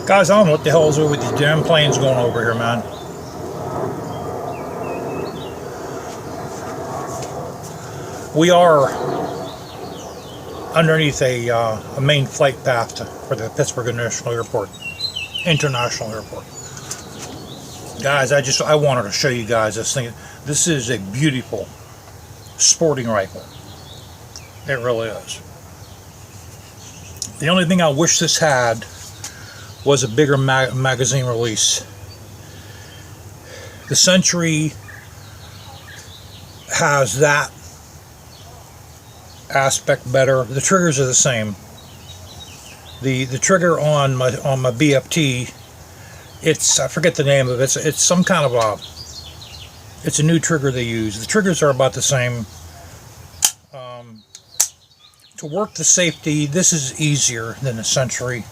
Guys, I don't know what the hell is over with these damn planes going over here, man. We are underneath a main flight path for the Pittsburgh International Airport. Guys, I wanted to show you guys this thing. This is a beautiful sporting rifle. It really is. The only thing I wish this had was a bigger magazine release. The Century has that aspect better. The triggers are the same. The trigger on my BFT, it's, I forget the name of it. It's some kind of it's a new trigger they use. The triggers are about the same. To work the safety, this is easier than the Century.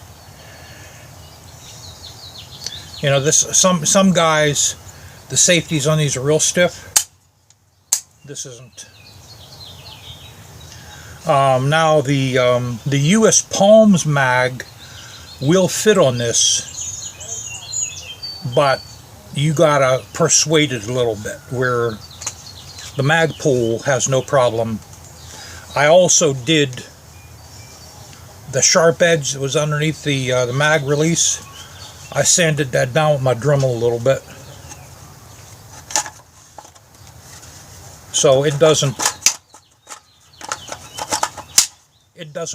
You know, this some guys, the safeties on these are real stiff. This isn't. Now the U.S. Palms mag will fit on this, but you gotta persuade it a little bit, where the mag pull has no problem. I also did the sharp edge that was underneath the mag release. I sanded that down with my Dremel a little bit, so it doesn't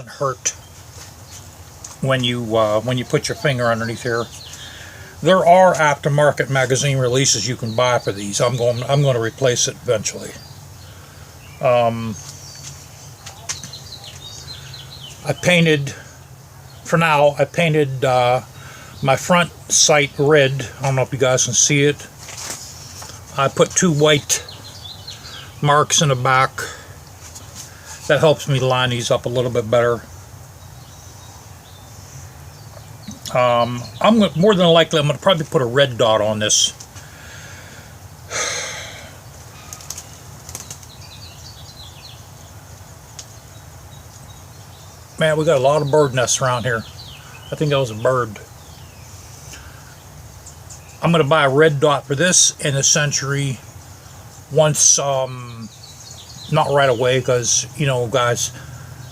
hurt when you put your finger underneath here. There are aftermarket magazine releases you can buy for these. I'm going to replace it eventually. I painted my front sight red. I don't know if you guys can see it. I put 2 white marks in the back. That helps me line these up a little bit better. More than likely, I'm going to probably put a red dot on this. Man, we got a lot of bird nests around here. I think that was a bird. I'm going to buy a red dot for this and the Century once, not right away, because, you know, guys,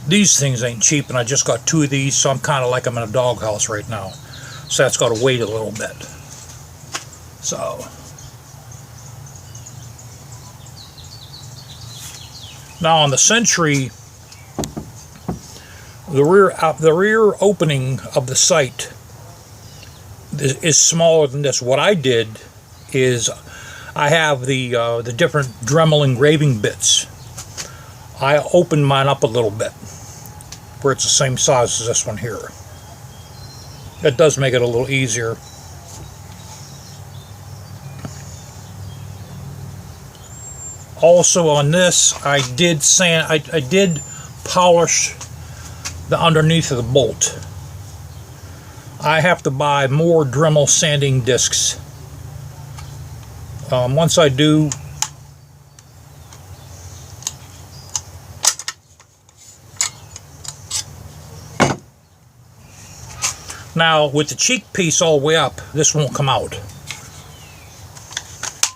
these things ain't cheap, and I just got 2 of these, so I'm kind of like I'm in a doghouse right now. So that's got to wait a little bit. So now on the Century, the rear opening of the sight is smaller than this. What I did is I have the different Dremel engraving bits. I opened mine up a little bit where it's the same size as this one here. That does make it a little easier. Also on this, I did polish the underneath of the bolt. I have to buy more Dremel sanding discs. Once I do, now with the cheek piece all the way up, this won't come out.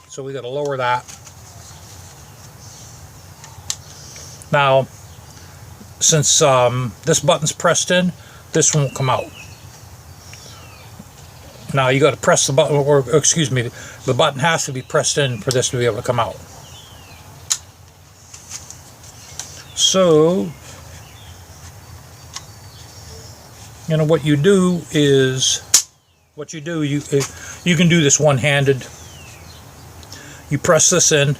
So we got to lower that. Now, since this button's pressed in, this won't come out. Now you got to press the button, or excuse me, the button has to be pressed in for this to be able to come out. So, you know, what you do is, you can do this one-handed. You press this in,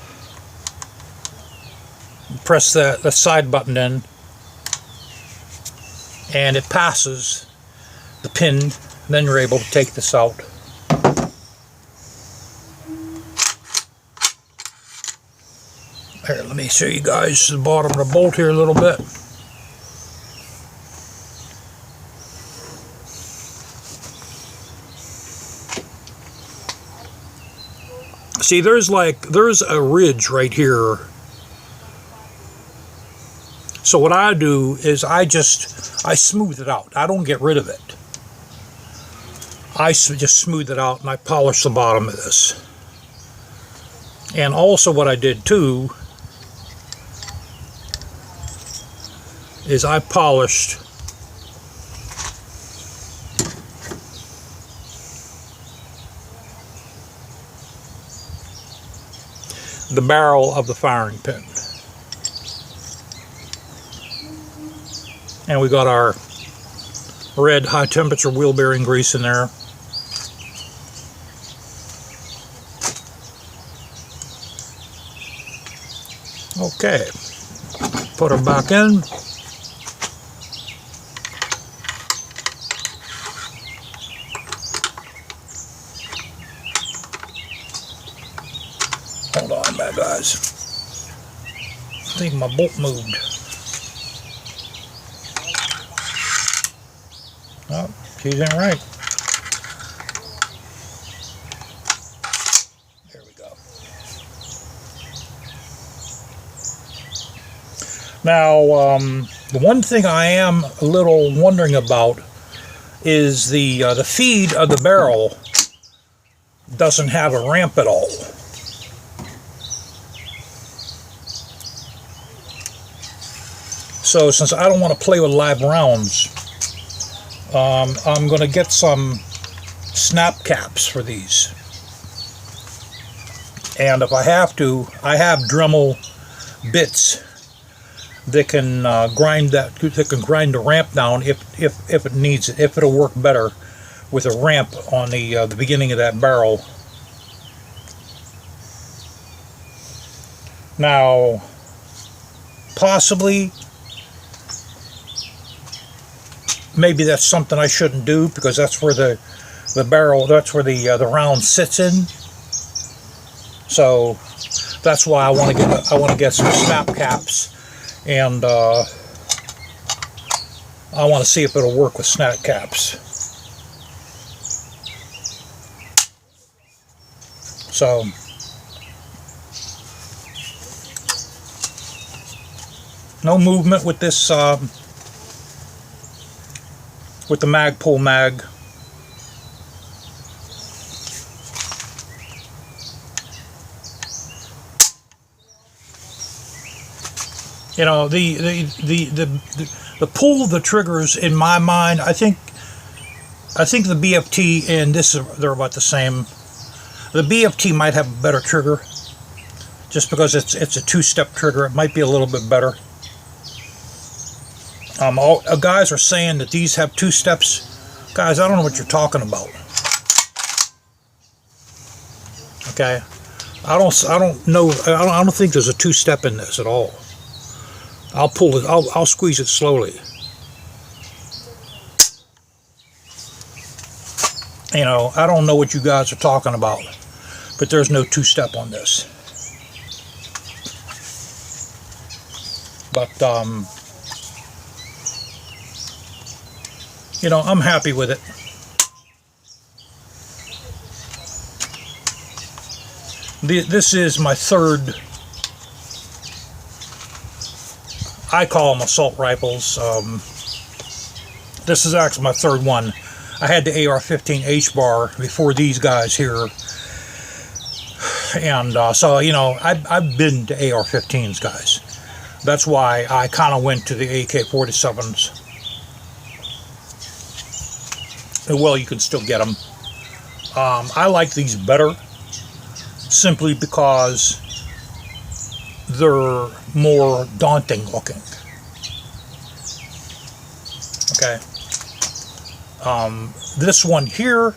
you press the side button in, and it passes the pin. Then you're able to take this out. Here, let me show you guys the bottom of the bolt here a little bit. See, there's a ridge right here. So what I do is I smooth it out. I don't get rid of it. I just smooth it out and I polish the bottom of this. And also what I did too is I polished the barrel of the firing pin. And we got our red high temperature wheel bearing grease in there. Okay, put her back in. Hold on, bad guys. I think my bolt moved. Oh, she's in right. There we go. Now, the one thing I am a little wondering about is the feed of the barrel doesn't have a ramp at all. So since I don't want to play with live rounds, I'm going to get some snap caps for these. And if I have to, I have Dremel bits that can grind the ramp down if it needs it, if it'll work better with a ramp on the beginning of that barrel. Now, possibly, maybe that's something I shouldn't do because that's where the barrel, that's where the round sits in. So that's why I want to get some snap caps, and I want to see if it'll work with snap caps. So no movement with this. With the Magpul mag. You know, the pull of the triggers in my mind, I think the BFT and this, they're about the same. The BFT might have a better trigger just because it's a two-step trigger. It might be a little bit better. All guys are saying that these have two steps. Guys, I don't know what you're talking about. Okay, I don't know. I don't think there's a two-step in this at all. I'll pull it. I'll squeeze it slowly. You know, I don't know what you guys are talking about, but there's no two-step on this. But you know, I'm happy with it. This is my third, I call them assault rifles. This is actually my third one. I had the AR-15 H-bar before these guys here. And so, you know, I've been to AR-15s, guys. That's why I kind of went to the AK-47s. Well, you can still get them. I like these better simply because they're more daunting looking. Okay. This one here,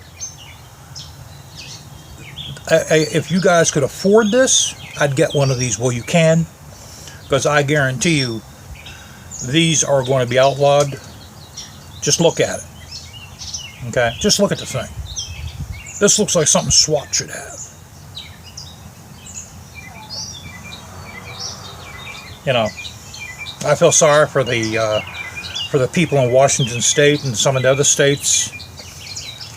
if you guys could afford this, I'd get one of these. Well, you can, because I guarantee you these are going to be outlawed. Just look at it. Okay, just look at the thing. This looks like something SWAT should have. You know, I feel sorry for the people in Washington State and some of the other states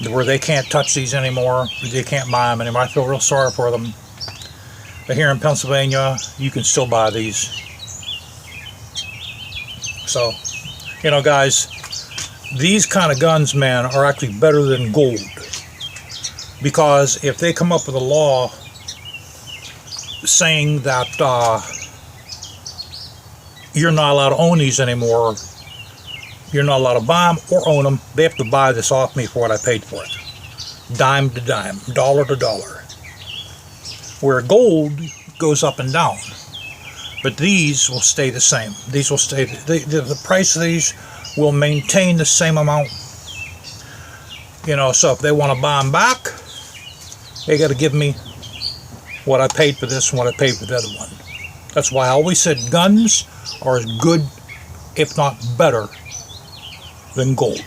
where they can't touch these anymore. They can't buy them anymore. I feel real sorry for them. But here in Pennsylvania, you can still buy these. So, you know, guys, these kind of guns, man, are actually better than gold. Because if they come up with a law saying that you're not allowed to own these anymore, you're not allowed to buy them or own them, they have to buy this off me for what I paid for it. Dime to dime, dollar to dollar. Where gold goes up and down. But these will stay the same. These will stay, the price of these will maintain the same amount. You know, so if they want to buy them back, they got to give me what I paid for this and what I paid for the other one. That's why I always said guns are as good, if not better, than gold.